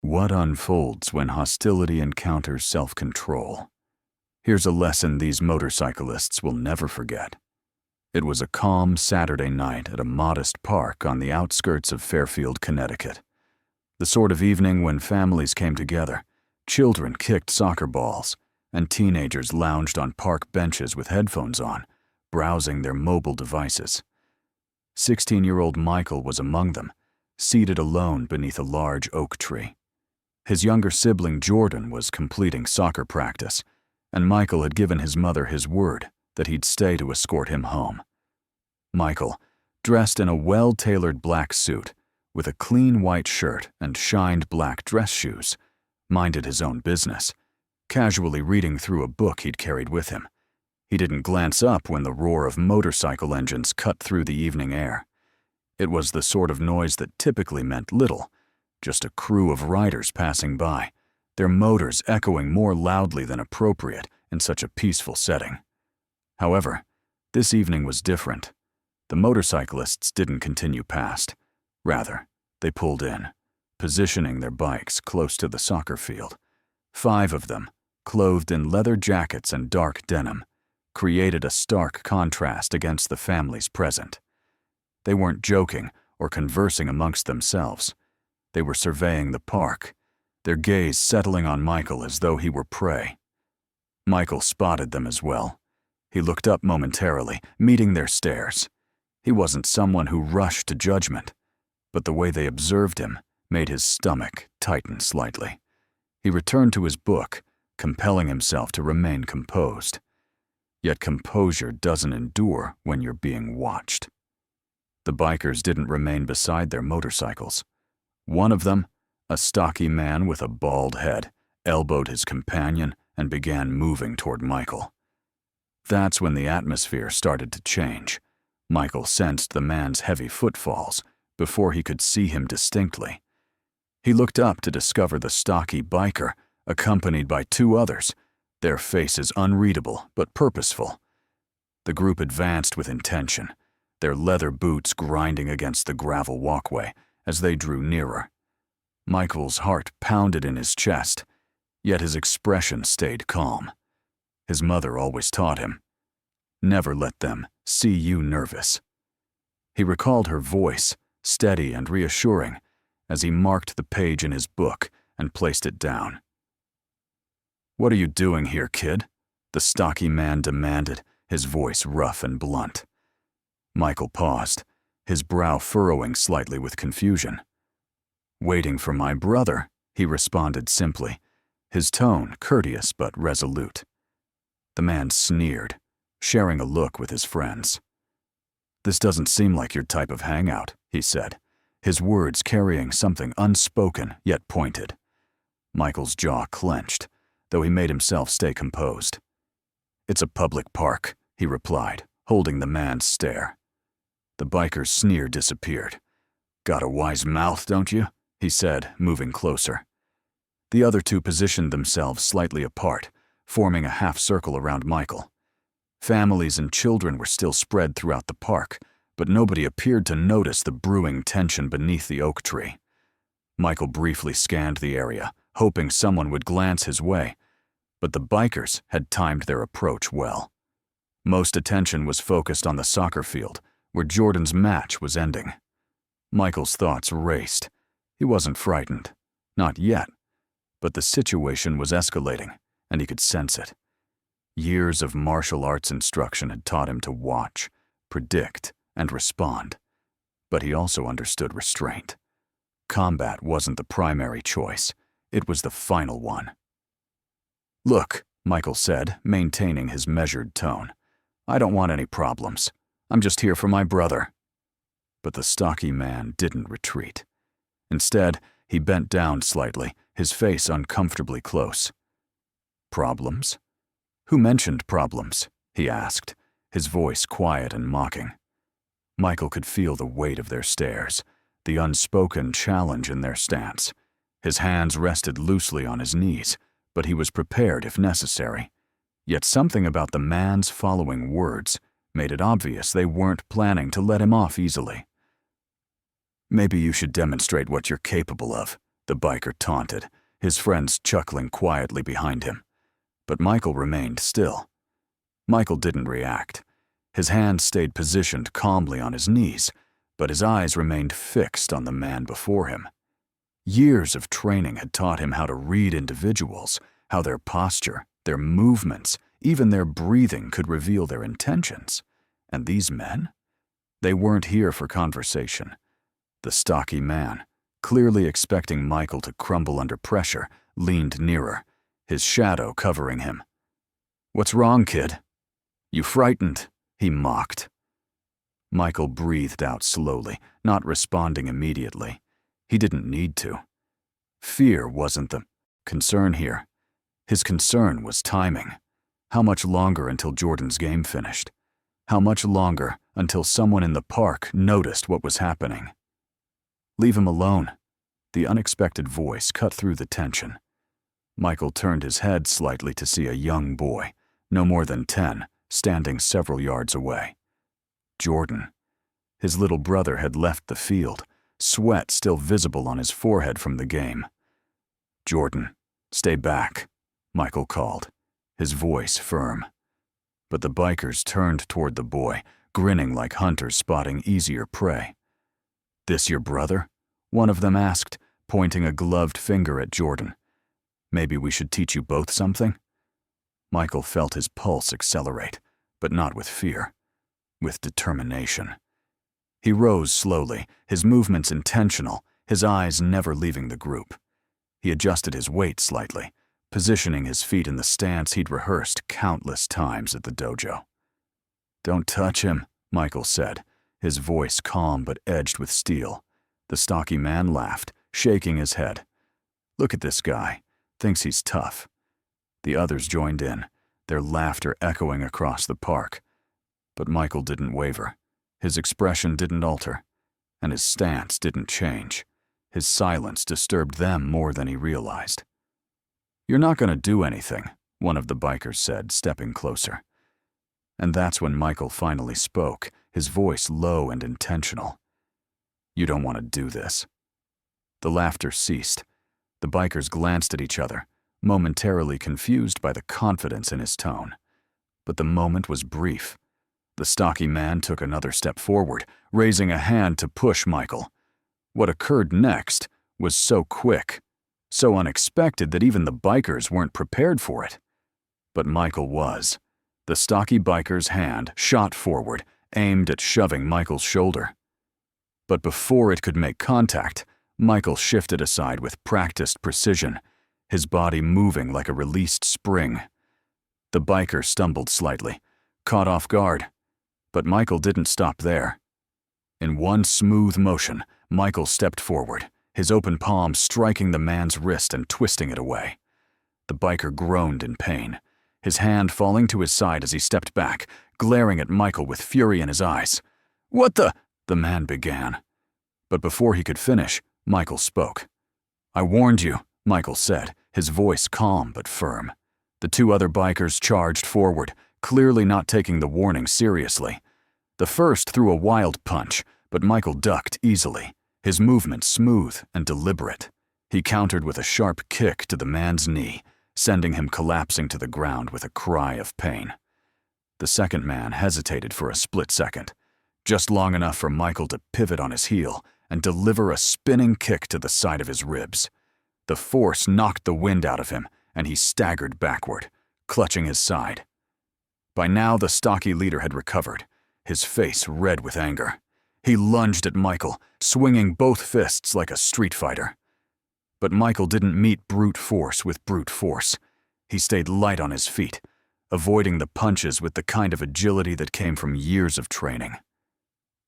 What unfolds when hostility encounters self-control? Here's a lesson these motorcyclists will never forget. It was a calm Saturday night at a modest park on the outskirts of Fairfield, Connecticut. The sort of evening when families came together, children kicked soccer balls, and teenagers lounged on park benches with headphones on, browsing their mobile devices. 16-year-old Michael was among them, seated alone beneath a large oak tree. His younger sibling Jordan was completing soccer practice, and Michael had given his mother his word that he'd stay to escort him home. Michael, dressed in a well-tailored black suit, with a clean white shirt and shined black dress shoes, minded his own business, casually reading through a book he'd carried with him. He didn't glance up when the roar of motorcycle engines cut through the evening air. It was the sort of noise that typically meant little, just a crew of riders passing by, their motors echoing more loudly than appropriate in such a peaceful setting. However, this evening was different. The motorcyclists didn't continue past. Rather, they pulled in, positioning their bikes close to the soccer field. 5 of them, clothed in leather jackets and dark denim, created a stark contrast against the families present. They weren't joking or conversing amongst themselves. They were surveying the park, their gaze settling on Michael as though he were prey. Michael spotted them as well. He looked up momentarily, meeting their stares. He wasn't someone who rushed to judgment, but the way they observed him made his stomach tighten slightly. He returned to his book, compelling himself to remain composed. Yet composure doesn't endure when you're being watched. The bikers didn't remain beside their motorcycles. One of them, a stocky man with a bald head, elbowed his companion and began moving toward Michael. That's when the atmosphere started to change. Michael sensed the man's heavy footfalls before he could see him distinctly. He looked up to discover the stocky biker, accompanied by 2 others, their faces unreadable but purposeful. The group advanced with intention, their leather boots grinding against the gravel walkway as they drew nearer. Michael's heart pounded in his chest, yet his expression stayed calm. His mother always taught him, never let them see you nervous. He recalled her voice, steady and reassuring, as he marked the page in his book and placed it down. "What are you doing here, kid?" the stocky man demanded, his voice rough and blunt. Michael paused, his brow furrowing slightly with confusion. "Waiting for my brother," he responded simply, his tone courteous but resolute. The man sneered, sharing a look with his friends. "This doesn't seem like your type of hangout," he said, his words carrying something unspoken yet pointed. Michael's jaw clenched, though he made himself stay composed. "It's a public park," he replied, holding the man's stare. The biker's sneer disappeared. "Got a wise mouth, don't you?" he said, moving closer. The other 2 positioned themselves slightly apart, forming a half-circle around Michael. Families and children were still spread throughout the park, but nobody appeared to notice the brewing tension beneath the oak tree. Michael briefly scanned the area, hoping someone would glance his way, but the bikers had timed their approach well. Most attention was focused on the soccer field, where Jordan's match was ending. Michael's thoughts raced. He wasn't frightened, not yet, but the situation was escalating, and he could sense it. Years of martial arts instruction had taught him to watch, predict, and respond, but he also understood restraint. Combat wasn't the primary choice, it was the final one. "Look," Michael said, maintaining his measured tone, "I don't want any problems. I'm just here for my brother." But the stocky man didn't retreat. Instead, he bent down slightly, his face uncomfortably close. "Problems? Who mentioned problems?" he asked, his voice quiet and mocking. Michael could feel the weight of their stares, the unspoken challenge in their stance. His hands rested loosely on his knees, but he was prepared if necessary. Yet something about the man's following words made it obvious they weren't planning to let him off easily. "Maybe you should demonstrate what you're capable of," the biker taunted, his friends chuckling quietly behind him. But Michael remained still. Michael didn't react. His hands stayed positioned calmly on his knees, but his eyes remained fixed on the man before him. Years of training had taught him how to read individuals, how their posture, their movements, even their breathing could reveal their intentions. And these men? They weren't here for conversation. The stocky man, clearly expecting Michael to crumble under pressure, leaned nearer, his shadow covering him. "What's wrong, kid? You frightened?" he mocked. Michael breathed out slowly, not responding immediately. He didn't need to. Fear wasn't the concern here. His concern was timing. How much longer until Jordan's game finished? How much longer until someone in the park noticed what was happening? "Leave him alone." The unexpected voice cut through the tension. Michael turned his head slightly to see a young boy, no more than 10, standing several yards away. Jordan. His little brother had left the field, sweat still visible on his forehead from the game. "Jordan, stay back," Michael called, his voice firm. But the bikers turned toward the boy, grinning like hunters spotting easier prey. "This your brother?" one of them asked, pointing a gloved finger at Jordan. "Maybe we should teach you both something?" Michael felt his pulse accelerate, but not with fear, with determination. He rose slowly, his movements intentional, his eyes never leaving the group. He adjusted his weight slightly, positioning his feet in the stance he'd rehearsed countless times at the dojo. "Don't touch him," Michael said, his voice calm but edged with steel. The stocky man laughed, shaking his head. "Look at this guy. Thinks he's tough." The others joined in, their laughter echoing across the park. But Michael didn't waver. His expression didn't alter, and his stance didn't change. His silence disturbed them more than he realized. "You're not going to do anything," one of the bikers said, stepping closer. And that's when Michael finally spoke, his voice low and intentional. "You don't want to do this." The laughter ceased. The bikers glanced at each other, momentarily confused by the confidence in his tone. But the moment was brief. The stocky man took another step forward, raising a hand to push Michael. What occurred next was so quick, so unexpected that even the bikers weren't prepared for it. But Michael was. The stocky biker's hand shot forward, aimed at shoving Michael's shoulder. But before it could make contact, Michael shifted aside with practiced precision, his body moving like a released spring. The biker stumbled slightly, caught off guard. But Michael didn't stop there. In one smooth motion, Michael stepped forward, his open palm striking the man's wrist and twisting it away. The biker groaned in pain, his hand falling to his side as he stepped back, glaring at Michael with fury in his eyes. "What the?" the man began. But before he could finish, Michael spoke. "I warned you," Michael said, his voice calm but firm. The two other bikers charged forward, clearly not taking the warning seriously. The first threw a wild punch, but Michael ducked easily, his movement smooth and deliberate. He countered with a sharp kick to the man's knee, sending him collapsing to the ground with a cry of pain. The second man hesitated for a split second, just long enough for Michael to pivot on his heel and deliver a spinning kick to the side of his ribs. The force knocked the wind out of him, and he staggered backward, clutching his side. By now, the stocky leader had recovered, his face red with anger. He lunged at Michael, swinging both fists like a street fighter. But Michael didn't meet brute force with brute force. He stayed light on his feet, avoiding the punches with the kind of agility that came from years of training.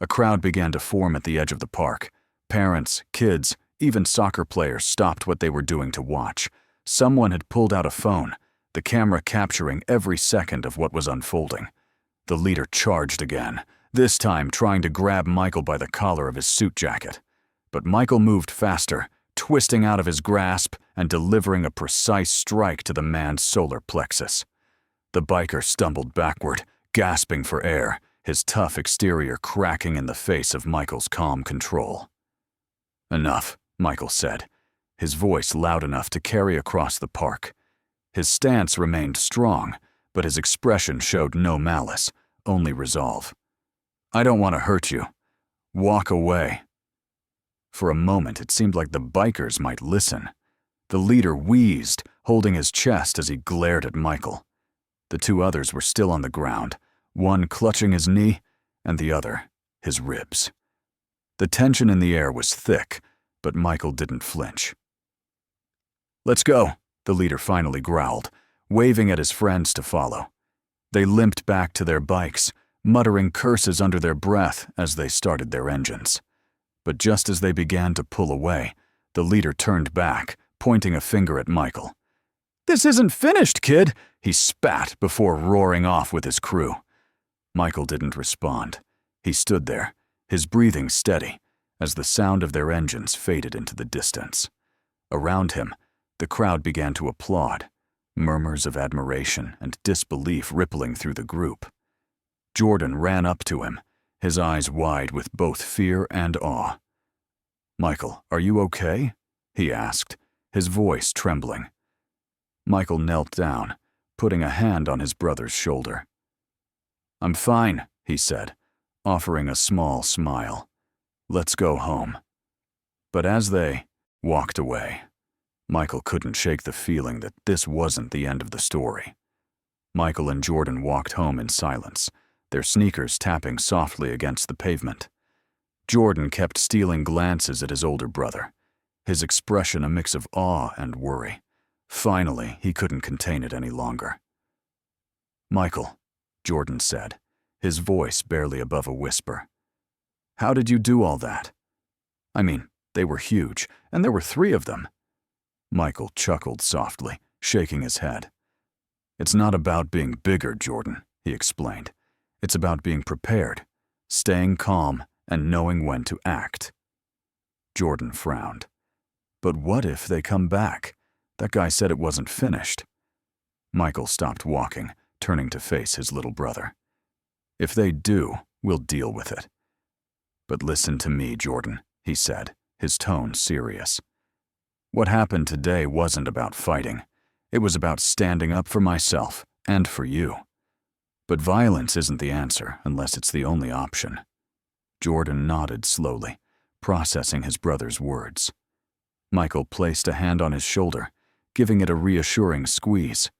A crowd began to form at the edge of the park. Parents, kids, even soccer players stopped what they were doing to watch. Someone had pulled out a phone, the camera capturing every second of what was unfolding. The leader charged again, this time trying to grab Michael by the collar of his suit jacket. But Michael moved faster, twisting out of his grasp and delivering a precise strike to the man's solar plexus. The biker stumbled backward, gasping for air, his tough exterior cracking in the face of Michael's calm control. "Enough," Michael said, his voice loud enough to carry across the park. His stance remained strong, but his expression showed no malice, only resolve. "I don't want to hurt you. Walk away." For a moment, it seemed like the bikers might listen. The leader wheezed, holding his chest as he glared at Michael. The two others were still on the ground, one clutching his knee and the other his ribs. The tension in the air was thick, but Michael didn't flinch. "Let's go," the leader finally growled, waving at his friends to follow. They limped back to their bikes, muttering curses under their breath as they started their engines. But just as they began to pull away, the leader turned back, pointing a finger at Michael. "This isn't finished, kid," he spat before roaring off with his crew. Michael didn't respond. He stood there, his breathing steady, as the sound of their engines faded into the distance. Around him, the crowd began to applaud, murmurs of admiration and disbelief rippling through the group. Jordan ran up to him, his eyes wide with both fear and awe. "Michael, are you okay?" he asked, his voice trembling. Michael knelt down, putting a hand on his brother's shoulder. "I'm fine," he said, offering a small smile. "Let's go home." But as they walked away, Michael couldn't shake the feeling that this wasn't the end of the story. Michael and Jordan walked home in silence, their sneakers tapping softly against the pavement. Jordan kept stealing glances at his older brother, his expression a mix of awe and worry. Finally, he couldn't contain it any longer. "Michael," Jordan said, his voice barely above a whisper. "How did you do all that? I mean, they were huge, and there were 3 of them." Michael chuckled softly, shaking his head. "It's not about being bigger, Jordan," he explained. "It's about being prepared, staying calm, and knowing when to act." Jordan frowned. "But what if they come back? That guy said it wasn't finished." Michael stopped walking, turning to face his little brother. "If they do, we'll deal with it. But listen to me, Jordan," he said, his tone serious. "What happened today wasn't about fighting. It was about standing up for myself and for you. But violence isn't the answer unless it's the only option." Jordan nodded slowly, processing his brother's words. Michael placed a hand on his shoulder, giving it a reassuring squeeze.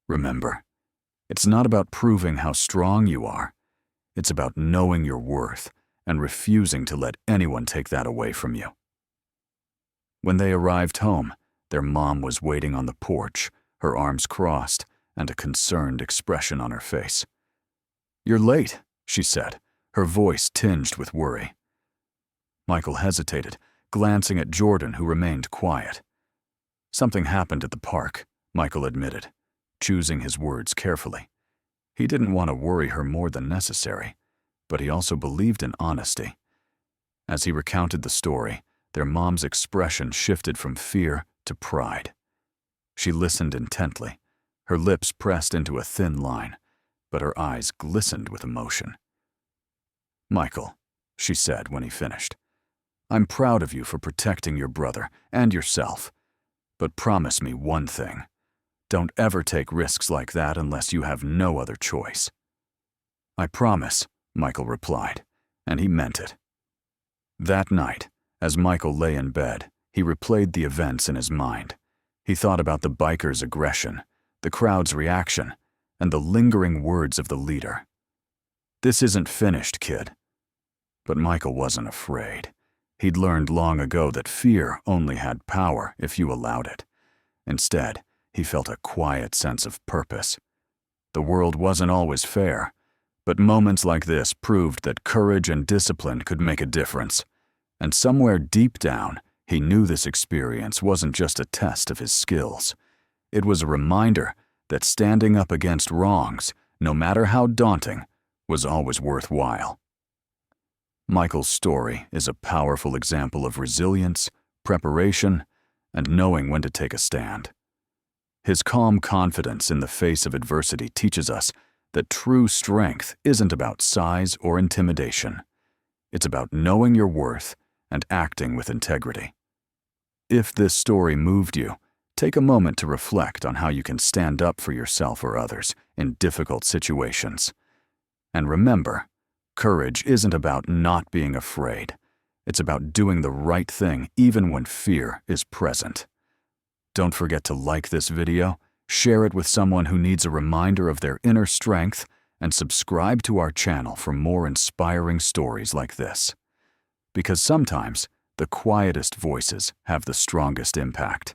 "Remember, it's not about proving how strong you are. It's about knowing your worth and refusing to let anyone take that away from you." When they arrived home, their mom was waiting on the porch, her arms crossed and a concerned expression on her face. "You're late," she said, her voice tinged with worry. Michael hesitated, glancing at Jordan, who remained quiet. "Something happened at the park," Michael admitted, choosing his words carefully. He didn't want to worry her more than necessary, but he also believed in honesty. As he recounted the story, their mom's expression shifted from fear to pride. She listened intently, her lips pressed into a thin line, but her eyes glistened with emotion. "Michael," she said when he finished, "I'm proud of you for protecting your brother and yourself. But promise me one thing. Don't ever take risks like that unless you have no other choice." "I promise," Michael replied, and he meant it. That night, as Michael lay in bed, he replayed the events in his mind. He thought about the bikers' aggression, the crowd's reaction, and the lingering words of the leader. "This isn't finished, kid." But Michael wasn't afraid. He'd learned long ago that fear only had power if you allowed it. Instead, he felt a quiet sense of purpose. The world wasn't always fair, but moments like this proved that courage and discipline could make a difference. And somewhere deep down, he knew this experience wasn't just a test of his skills. It was a reminder that standing up against wrongs, no matter how daunting, was always worthwhile. Michael's story is a powerful example of resilience, preparation, and knowing when to take a stand. His calm confidence in the face of adversity teaches us that true strength isn't about size or intimidation. It's about knowing your worth and acting with integrity. If this story moved you, take a moment to reflect on how you can stand up for yourself or others in difficult situations. And remember, courage isn't about not being afraid. It's about doing the right thing even when fear is present. Don't forget to like this video, share it with someone who needs a reminder of their inner strength, and subscribe to our channel for more inspiring stories like this. Because sometimes, the quietest voices have the strongest impact.